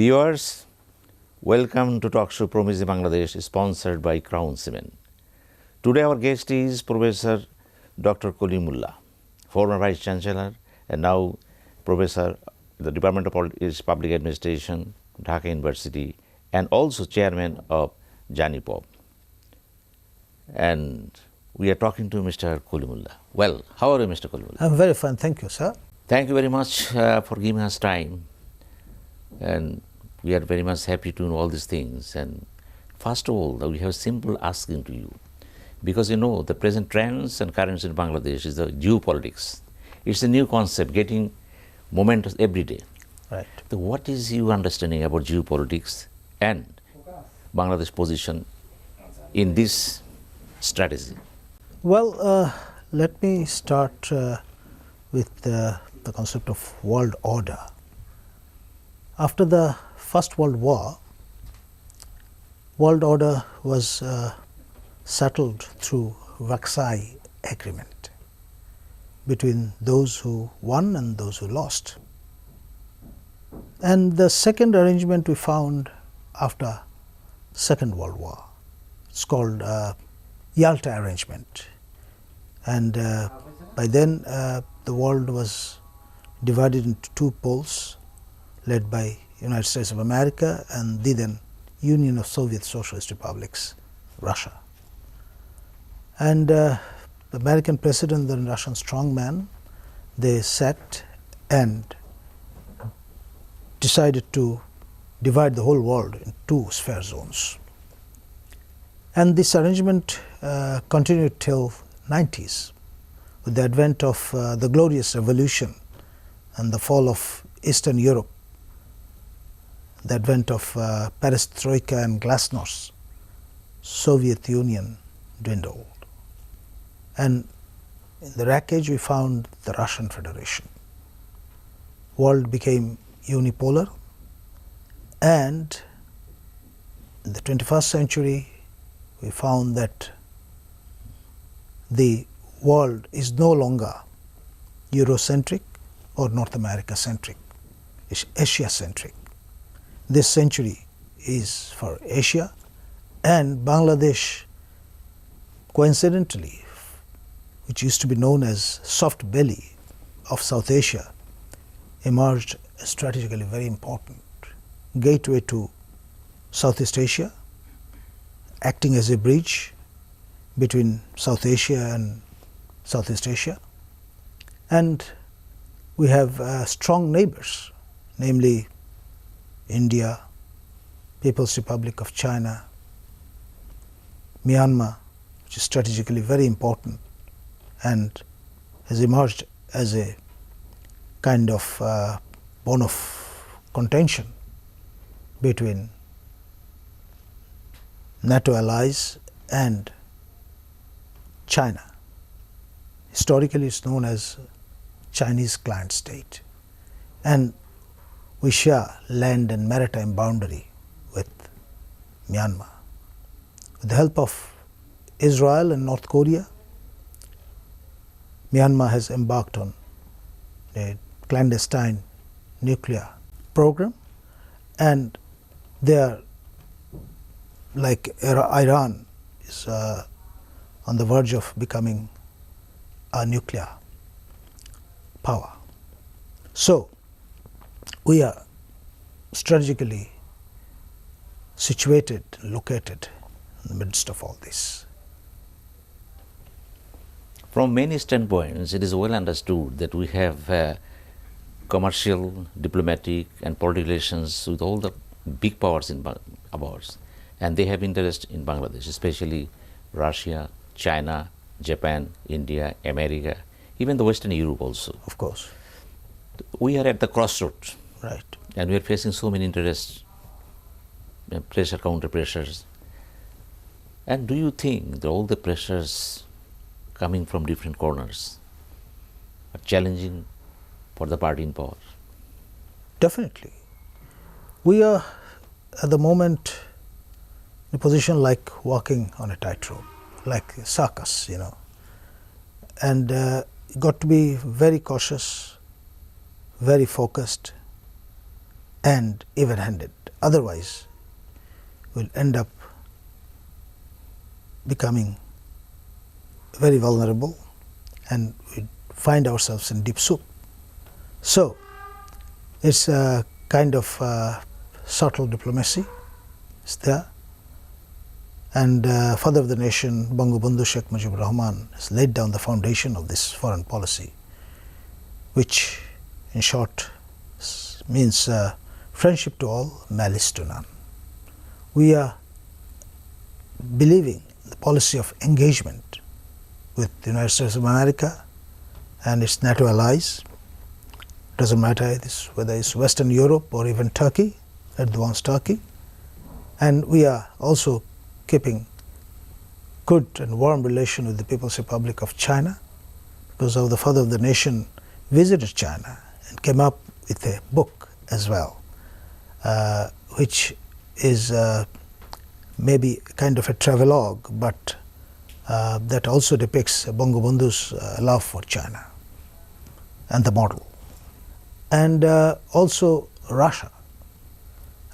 Viewers, welcome to Talk Show Promise Bangladesh, sponsored by Crown Cement. Today our guest is Professor Dr. Kalimullah, former Vice Chancellor and now Professor at the Department of Public Administration, Dhaka University, and also Chairman of Janipop. And we are talking to Mr. Kalimullah. Well, how are you, Mr. Kalimullah? I'm very fine, thank you, sir. Thank you very much for giving us time. And we are very much happy to know all these things. And first of all, we have a simple asking to you. Because you know, the present trends and currents in Bangladesh is the geopolitics. It's a new concept, getting momentum every day. Right. So what is your understanding about geopolitics and Bangladesh position in this strategy? Well, let me start with the concept of world order. After the First World War, world order was settled through Versailles Agreement between those who won and those who lost. And the second arrangement we found after Second World War. It's called Yalta Arrangement. And by then the world was divided into two poles, led by United States of America and the then Union of Soviet Socialist Republics, Russia. And the American president and the Russian strongman, they sat and decided to divide the whole world in two sphere zones. And this arrangement continued till 90s with the advent of the glorious revolution and the fall of Eastern Europe, the advent of perestroika and glasnost. Soviet Union dwindled. And in the wreckage we found the Russian Federation. World became unipolar, and in the 21st century we found that the world is no longer Eurocentric or North America centric, it's Asia centric. This century is for Asia, and Bangladesh, coincidentally, which used to be known as soft belly of South Asia, emerged as strategically very important gateway to Southeast Asia, acting as a bridge between South Asia and Southeast Asia. And we have strong neighbors, namely India, People's Republic of China, Myanmar, which is strategically very important and has emerged as a kind of bone of contention between NATO allies and China. Historically, it's known as Chinese client state. And we share land and maritime boundary with Myanmar. With the help of Israel and North Korea, Myanmar has embarked on a clandestine nuclear program, and they are, like Iran, is on the verge of becoming a nuclear power. So we are strategically situated, located in the midst of all this. From many standpoints, it is well understood that we have commercial, diplomatic and political relations with all the big powers in ours, and they have interest in Bangladesh, especially Russia, China, Japan, India, America, even the Western Europe also. Of course. We are at the crossroads. Right. And we are facing so many interests, pressure, counter pressures. And do you think that all the pressures coming from different corners are challenging for the party in power? Definitely. We are at the moment in a position like walking on a tightrope, like a circus, you know. And got to be very cautious, very focused, and even-handed. Otherwise, we'll end up becoming very vulnerable and we find ourselves in deep soup. So, it's a kind of subtle diplomacy. It's there. And father of the nation, Bangabandhu Sheikh Mujibur Rahman, has laid down the foundation of this foreign policy, which in short means friendship to all, malice to none. We are believing the policy of engagement with the United States of America and its NATO allies. Doesn't matter whether it's Western Europe or even Turkey, advanced Turkey. And we are also keeping good and warm relation with the People's Republic of China, because the father of the nation visited China and came up with a book as well, which is maybe kind of a travelogue, but that also depicts Bangabandhu's love for China and the model. And also Russia.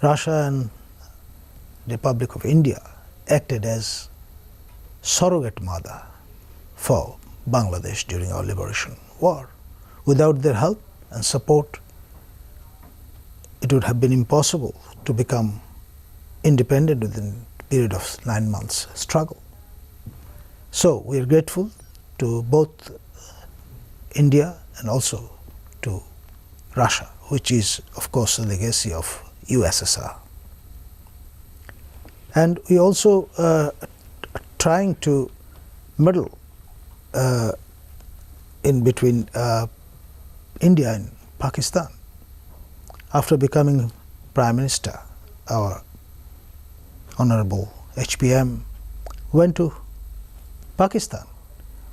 Russia and the Republic of India acted as surrogate mother for Bangladesh during our liberation war. Without their help and support, it would have been impossible to become independent within a period of 9 months struggle. So we are grateful to both India and also to Russia, which is of course the legacy of USSR. And we also trying to meddle in between India and Pakistan. After becoming Prime Minister, our Honorable HPM went to Pakistan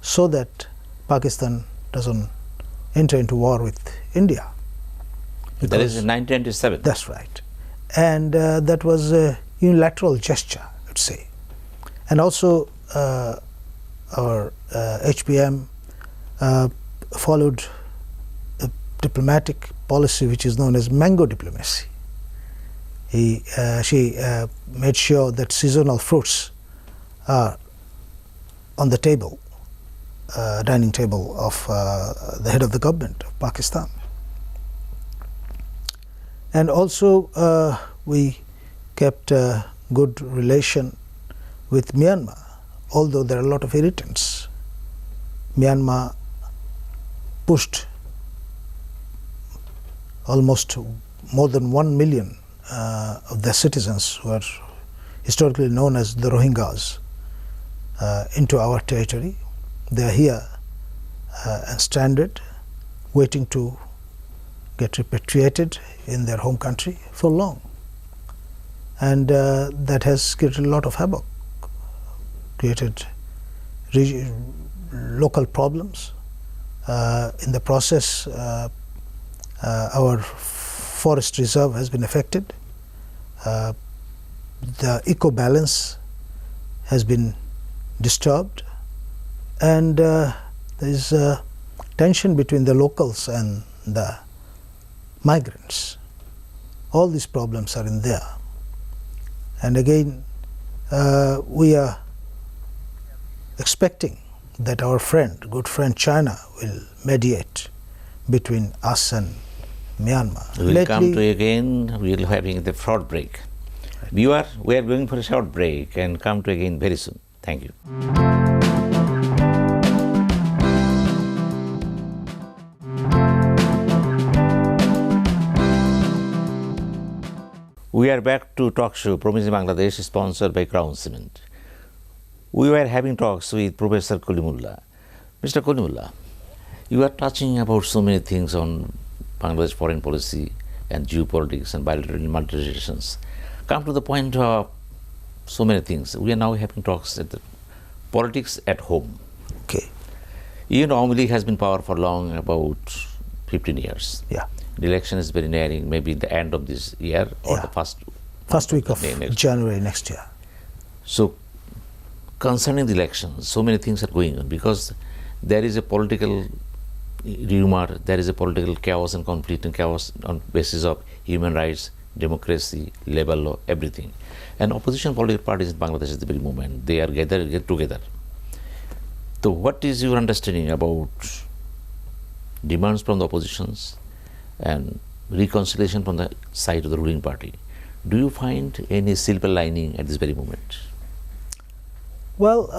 so that Pakistan doesn't enter into war with India. That is in 1997. That's right. And that was a unilateral gesture, I would say. And also our HPM followed a diplomatic policy which is known as mango diplomacy. She made sure that seasonal fruits are on the table, dining table of the head of the government of Pakistan. And also we kept a good relation with Myanmar, although there are a lot of irritants. Myanmar pushed almost more than 1 million of their citizens, who are historically known as the Rohingyas, into our territory. They are here and stranded, waiting to get repatriated in their home country for long. And that has created a lot of havoc, created local problems. In the process, our forest reserve has been affected. The eco balance has been disturbed, and there is tension between the locals and the migrants. All these problems are in there. And again, we are expecting that our friend, good friend China, will mediate between us and Myanmar. We will come to again. We will be having the short break. Right. Viewer, we are going for a short break and come to again very soon. Thank you. We are back to talk show Promising Bangladesh, sponsored by Crown Cement. We were having talks with Professor Kalimullah. Mr. Kalimullah, you are touching about so many things on Bangladesh foreign policy and geopolitics and bilateral multilaterals. Come to the point of so many things. We are now having talks at the politics at home. Okay. You know, Awami League has been power for long, about 15 years. Yeah. The election is very nearing, maybe the end of this year or the first week of January next year. So, concerning the election, so many things are going on because there is a political rumor there is a political chaos and conflict and chaos on basis of human rights, democracy, labor law, everything. And opposition political parties in Bangladesh at the very moment, they are get together. So what is your understanding about demands from the oppositions and reconciliation from the side of the ruling party? Do you find any silver lining at this very moment? Well,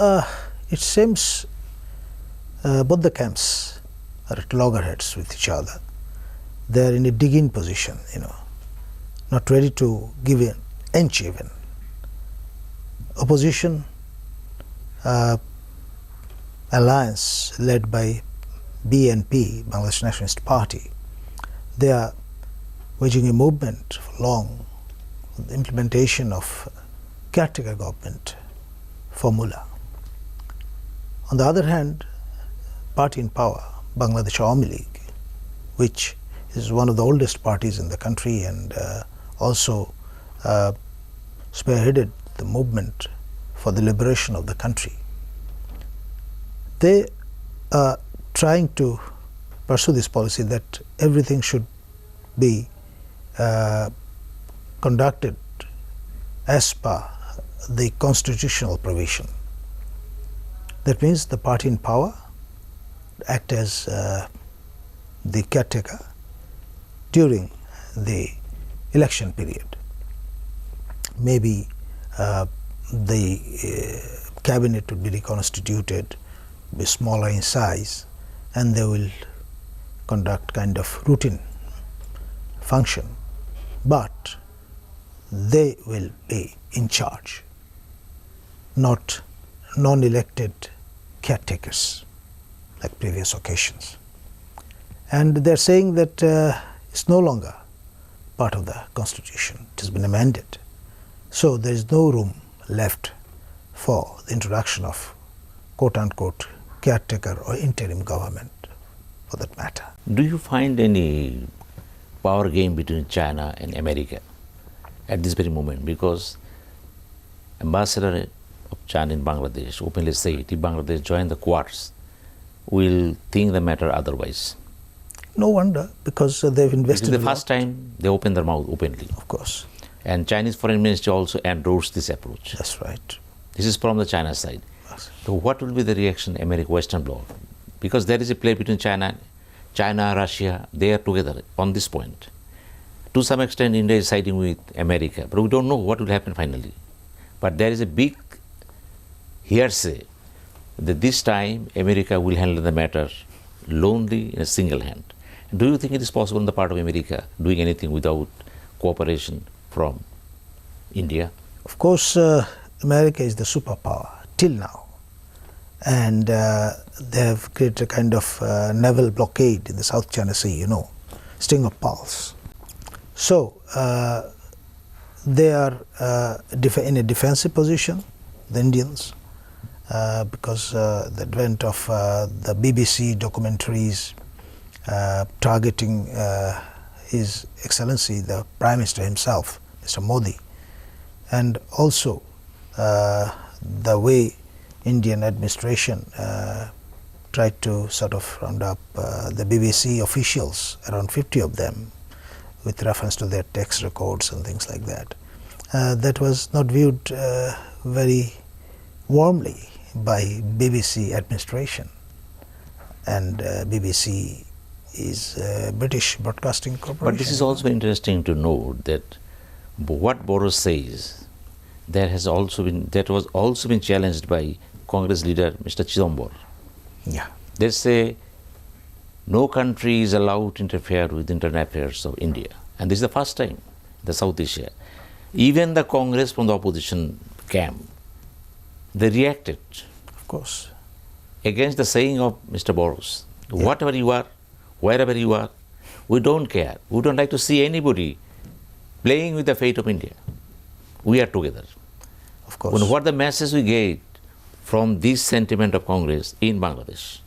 it seems both the camps are at loggerheads with each other. They are in a digging position, not ready to give an inch even. Opposition alliance led by BNP, Bangladesh Nationalist Party, they are waging a movement for long for the implementation of caretaker government formula. On the other hand, party in power, Bangladesh Awami League, which is one of the oldest parties in the country and also spearheaded the movement for the liberation of the country. They are trying to pursue this policy that everything should be conducted as per the constitutional provision. That means the party in power act as the caretaker during the election period. Maybe the cabinet would be reconstituted, be smaller in size, and they will conduct kind of routine function, but they will be in charge, not non-elected caretakers like previous occasions. And they are saying that it's no longer part of the constitution, it has been amended. So there is no room left for the introduction of quote-unquote caretaker or interim government for that matter. Do you find any power game between China and America at this very moment? Because Ambassador of China in Bangladesh openly said if Bangladesh join the Quads, will think the matter otherwise. No wonder, because they've invested. This is the first time they open their mouth openly. Of course. And Chinese Foreign Ministry also endorsed this approach. That's right. This is from the China side. Yes. So what will be the reaction America Western bloc? Because there is a play between China, Russia, they are together on this point. To some extent India is siding with America, but we don't know what will happen finally. But there is a big hearsay that this time America will handle the matter lonely in a single hand. Do you think it is possible on the part of America doing anything without cooperation from India? Of course, America is the superpower till now, and they have created a kind of naval blockade in the South China Sea, sting of pearls. So they are in a defensive position, the Indians, because the advent of the BBC documentaries targeting His Excellency, the Prime Minister himself, Mr. Modi, and also the way Indian administration tried to sort of round up the BBC officials, around 50 of them, with reference to their tax records and things like that. That was not viewed very warmly by BBC administration, and BBC is a British Broadcasting Corporation. But this is also interesting to note that what Boris says, that was also been challenged by Congress leader Mr. Chidambar. Yeah. They say no country is allowed to interfere with internal affairs of India, and this is the first time in the South Asia. Even the Congress from the opposition camp, they reacted. Of course. Against the saying of Mr. Boris. Yeah. Whatever you are, wherever you are, we don't care. We don't like to see anybody playing with the fate of India. We are together. Of course. What the message we get from this sentiment of Congress in Bangladesh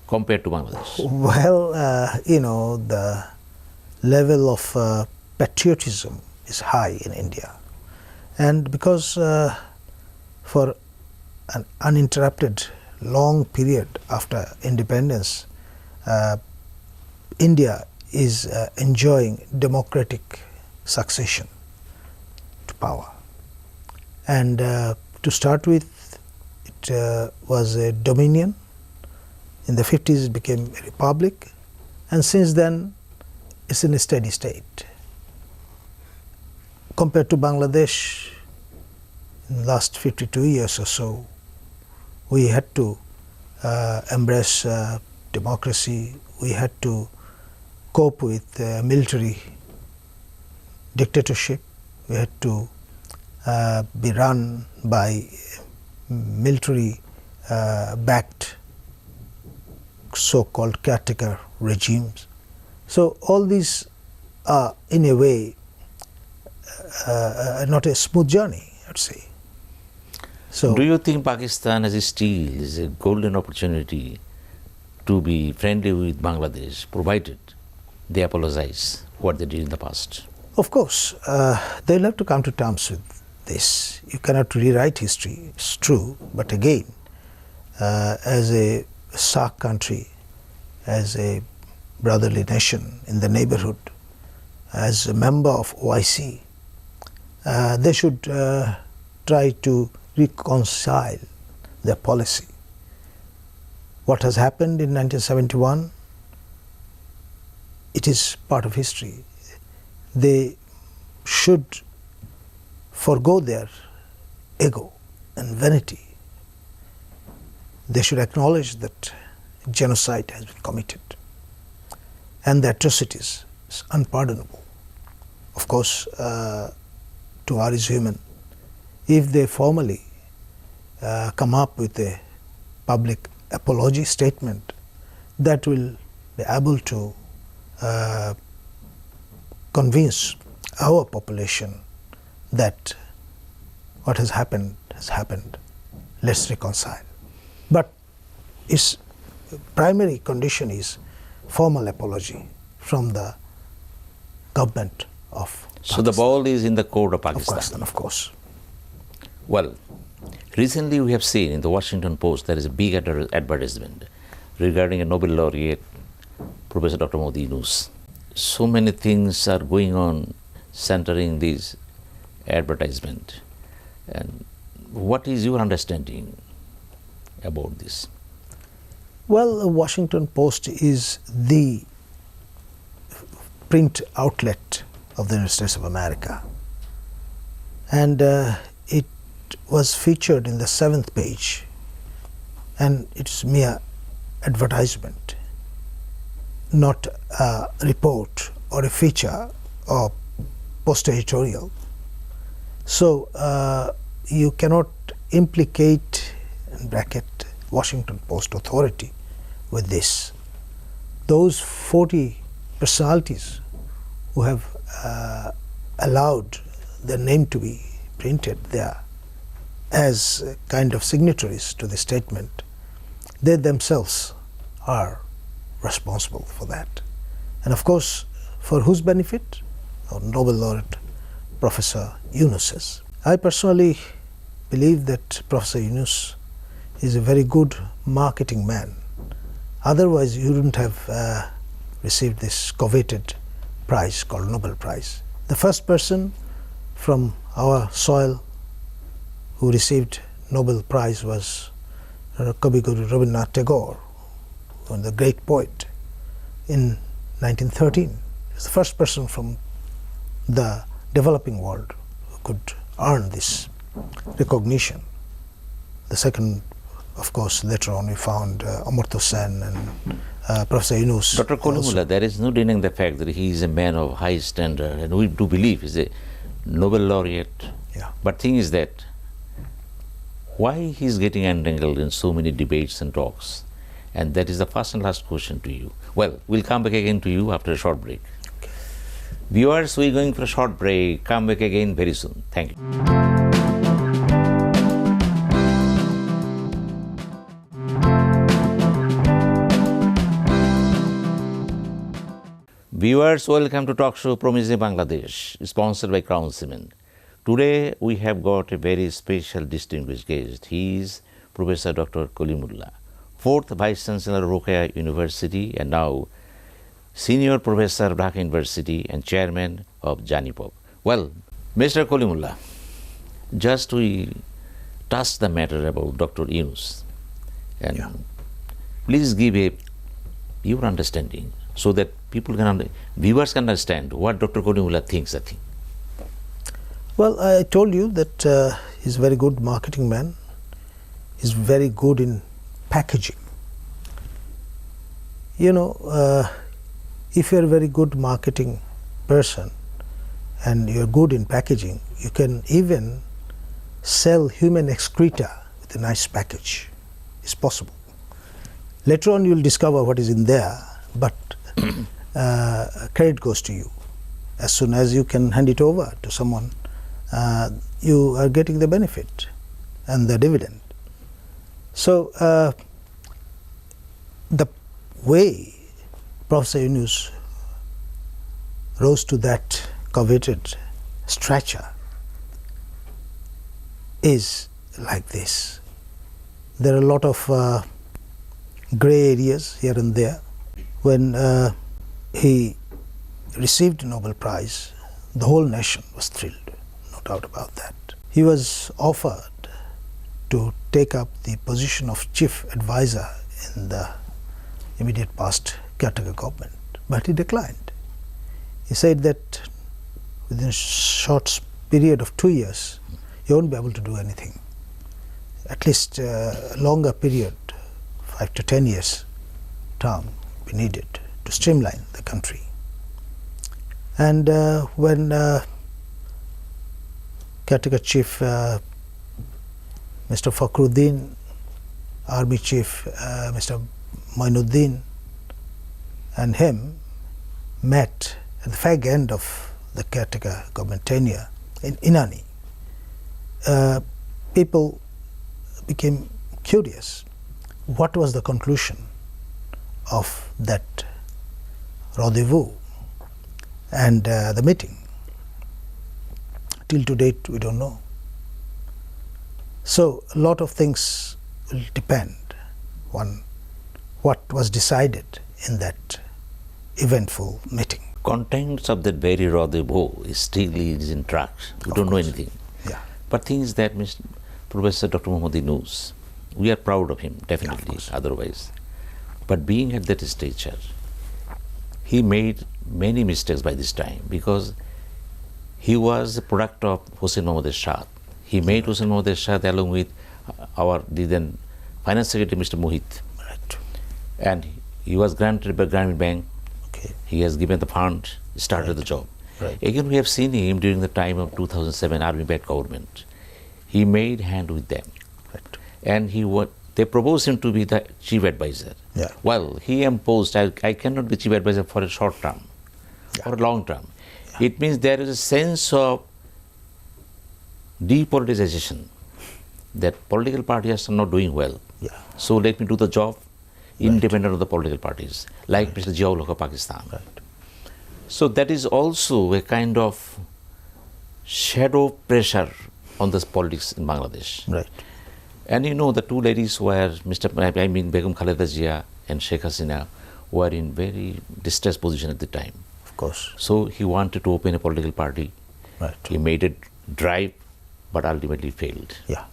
compared to Bangladesh? Well, the level of patriotism is high in India. And because for an uninterrupted long period after independence, India is enjoying democratic succession to power. And to start with, it was a dominion. In the 50s it became a republic, and since then it's in a steady state. Compared to Bangladesh, in the last 52 years or so, we had to embrace democracy. We had to cope with military dictatorship. We had to be run by military backed so-called caretaker regimes. So all these are in a way not a smooth journey, I'd say. So do you think Pakistan as still is a golden opportunity to be friendly with Bangladesh, provided they apologize what they did in the past? of course, they'll have to come to terms with this. You cannot rewrite history, it's true, but again, as a SAARC country, as a brotherly nation in the neighborhood, as a member of OIC, they should try to reconcile their policy. What has happened in 1971, it is part of history. They should forgo their ego and vanity. They should acknowledge that genocide has been committed and the atrocities is unpardonable. Of course, to err is human. If they formally come up with a public apology statement, that will be able to convince our population that what has happened, let's reconcile. But its primary condition is formal apology from the government of Pakistan. So the ball is in the court of Pakistan. Of course. Well, recently we have seen in the Washington Post there is a big advertisement regarding a Nobel laureate, Professor Dr. Modi Yunus. So many things are going on centering this advertisement. And what is your understanding about this? Well, the Washington Post is the print outlet of the United States of America. And it was featured in the 7th page, and it's mere advertisement, not a report or a feature or post editorial. So you cannot implicate, in bracket, Washington Post authority with this. Those 40 personalities who have allowed their name to be printed there as kind of signatories to the statement, they themselves are responsible for that. And of course, for whose benefit? Our Nobel laureate Professor Yunus's. I personally believe that Professor Yunus is a very good marketing man. Otherwise, you wouldn't have received this coveted prize called Nobel Prize. The first person from our soil who received Nobel Prize was Kavi Guru Rabindranath Tagore, the great poet, in 1913. He was the first person from the developing world who could earn this recognition. The second, of course, later on we found Amartya Sen and Professor Yunus. Dr. Kalimullah, there is no denying the fact that he is a man of high standard, and we do believe he is a Nobel laureate. Yeah. But thing is that why he is getting entangled in so many debates and talks? And that is the first and last question to you. Well, we'll come back again to you after a short break. Okay. Viewers, we're going for a short break. Come back again very soon. Thank you. Viewers, welcome to Talk Show Promising Bangladesh, sponsored by Crown Cement. Today we have got a very special distinguished guest. He is Professor Dr. Kalimullah, 4th Vice Chancellor of Rokhaya University and now Senior Professor, Dhaka University, and Chairman of Janipop. Well, Mr. Kalimullah, just we touched the matter about Dr. Yunus, and please give your understanding so that people can, viewers can understand what Dr. Kalimullah thinks. I think. Well, I told you that he's a very good marketing man. He's very good in packaging. You know, if you're a very good marketing person and you're good in packaging, you can even sell human excreta with a nice package. It's possible. Later on you'll discover what is in there, but credit goes to you. As soon as you can hand it over to someone, you are getting the benefit and the dividend. So the way Professor Yunus rose to that coveted stature is like this. There are a lot of grey areas here and there. When he received the Nobel Prize, the whole nation was thrilled, no doubt about that. He was offered to take up the position of chief advisor in the immediate past caretaker government, but he declined. He said that within a short period of 2 years, he won't be able to do anything. At least a longer period, 5 to 10 years term, be needed to streamline the country. And when caretaker chief Mr. Fakhruddin, army chief Mr. Mainuddin, and him met at the fag end of the caretaker government tenure in Inani, people became curious. What was the conclusion of that rendezvous and the meeting? Till to date, we don't know. So a lot of things will depend on what was decided in that eventful meeting. Contents of that very rendezvous is still in tracks. We don't know anything. Yeah. But things that Professor Dr. Muhammad Yunus, we are proud of him, definitely, otherwise. But being at that stature, he made many mistakes by this time because he was a product of Hossein Mohammad Ershad. He made Hossein Mohammad Ershad along with the then Finance Secretary Mr. Mohit. Right. And he was granted by Grameen Bank. Okay. He has given the fund, started the job. Right. Again, we have seen him during the time of 2007 army-backed government. He made hand with them. Right. And they proposed him to be the chief advisor. Yeah. Well, he imposed, I cannot be chief advisor for a short term, or a long term. Yeah. It means there is a sense of depoliticization, that political parties are not doing well. Yeah. So let me do the job independent of the political parties, like Mr. Ziaul Haq of Pakistan. Right. So that is also a kind of shadow pressure on this politics in Bangladesh. Right. And you know, the two ladies were, Begum Khaleda Zia and Sheikh Hasina, were in very distressed position at the time. Of course. So he wanted to open a political party. Right. He made it drive, but ultimately failed. Yeah.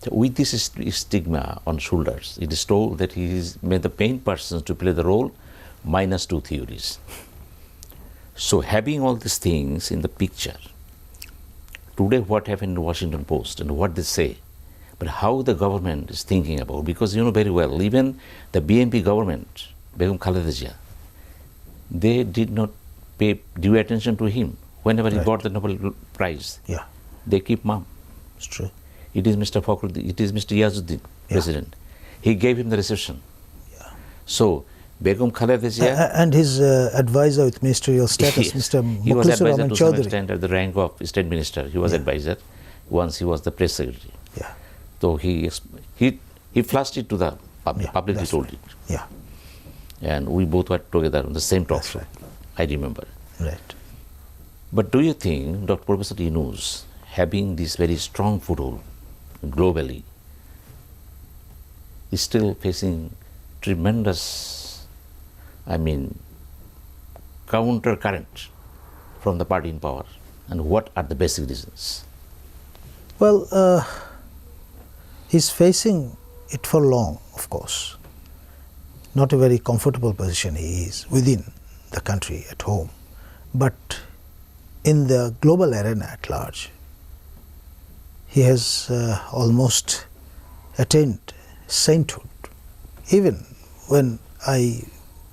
So with this stigma on shoulders, it is told that he is made the main persons to play the role minus two theories. So having all these things in the picture, today what happened in the Washington Post and what they say, but how the government is thinking about, because you know very well, even the BNP government, Begum Khaleda Zia, they did not pay due attention to him whenever he got the Nobel Prize. Yeah. They keep mum. It's true. It is Mr. Fakhruddin, it is Mr. Yazuddin, president. He gave him the reception. Yeah. So, Begum Khaleda Zia, And his advisor with ministerial status, Mr. he was Mukhlisur advisor Rahman to some Chowdhury. extent at the rank of state minister. He was advisor once he was the press secretary. Yeah. So he flashed it to the public, publicly that's told right. it. Yeah. And we both were together on the same talk That's show, right. I remember. Right. But do you think Dr. Professor Yunus, having this very strong foothold globally, is still facing tremendous, counter current from the party in power, and what are the basic reasons? Well, he's facing it for long, of course. Not a very comfortable position he is within the country, at home. But in the global arena at large, he has almost attained sainthood. Even when I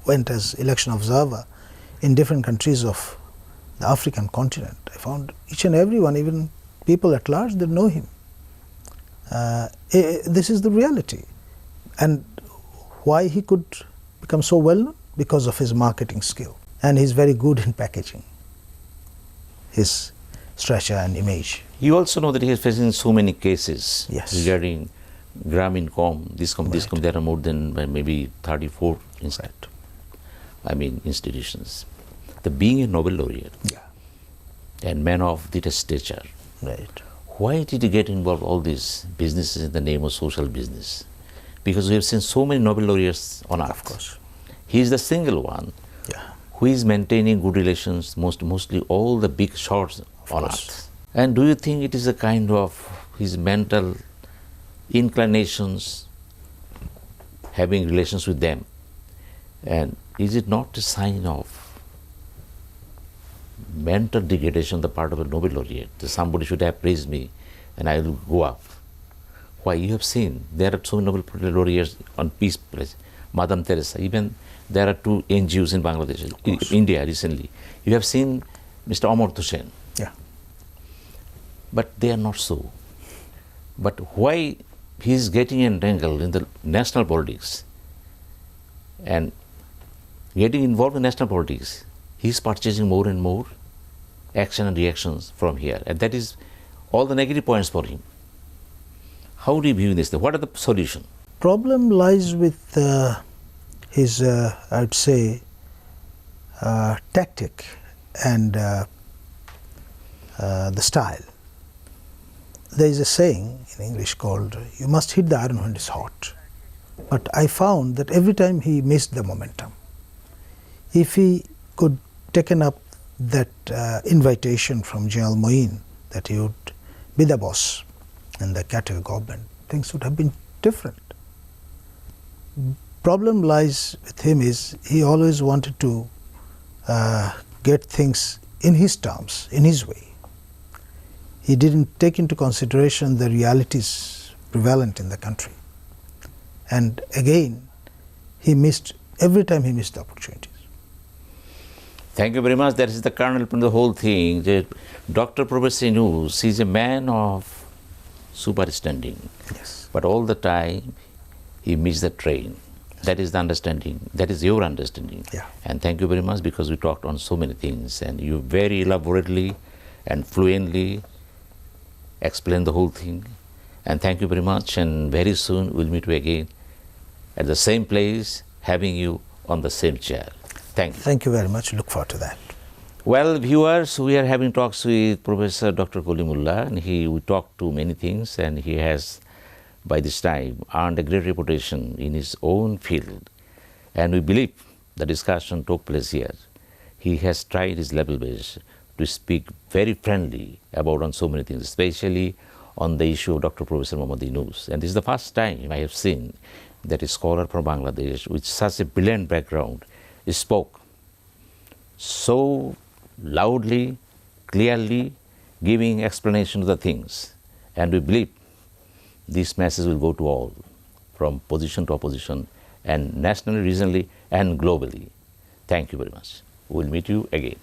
went as election observer in different countries of the African continent, I found each and every one, even people at large, they know him. This is the reality. And why he could become so well known? Because of his marketing skill. And he's very good in packaging his stature and image. You also know that he is facing so many cases regarding Grameencom, this there are more than maybe 34 institutions. The being a Nobel laureate and man of the stature, why did he get involved in all these businesses in the name of social business? Because we have seen so many Nobel laureates on earth. Of course. He is the single one who is maintaining good relations, mostly all the big shots on earth. And do you think it is a kind of his mental inclinations, having relations with them? And is it not a sign of mental degradation on the part of a Nobel laureate? That somebody should have praised me and I will go up. Why, you have seen, there are so many Nobel laureates on peace place, Madam Teresa, even there are 2 NGOs in Bangladesh, India recently. You have seen Mr. Amartya Sen. But they are not so. But why he is getting entangled in the national politics and getting involved in national politics, he is purchasing more and more action and reactions from here. And that is all the negative points for him. How do you view this? What are the solution? Problem lies with his, I would say, tactic and the style. There is a saying in English called, you must hit the iron when it's hot. But I found that every time he missed the momentum. If he could taken up that invitation from General Moin that he would be the boss in the Caretaker government, things would have been different. Problem lies with him is he always wanted to get things in his terms, in his way. He didn't take into consideration the realities prevalent in the country. And again, every time he missed the opportunities. Thank you very much. That is the kernel from the whole thing. That Dr. Professor News is a man of superstanding. But all the time, he missed the train. That is the understanding. That is your understanding. And thank you very much, because we talked on so many things and you very elaborately and fluently explained the whole thing. And thank you very much, and very soon we'll meet you again at the same place, having you on the same chair. Thank you. Thank you very much. Look forward to that. Well, viewers, we are having talks with Professor Dr. Kalimullah, and we talked to many things, and he has by this time earned a great reputation in his own field. And we believe the discussion took place here. He has tried his level best to speak very friendly about on so many things, especially on the issue of Dr. Professor Muhammad Yunus. And this is the first time I have seen that a scholar from Bangladesh with such a brilliant background spoke so loudly, clearly, giving explanation to the things. And we believe this message will go to all, from position to opposition, and nationally, regionally, and globally. Thank you very much. We'll meet you again.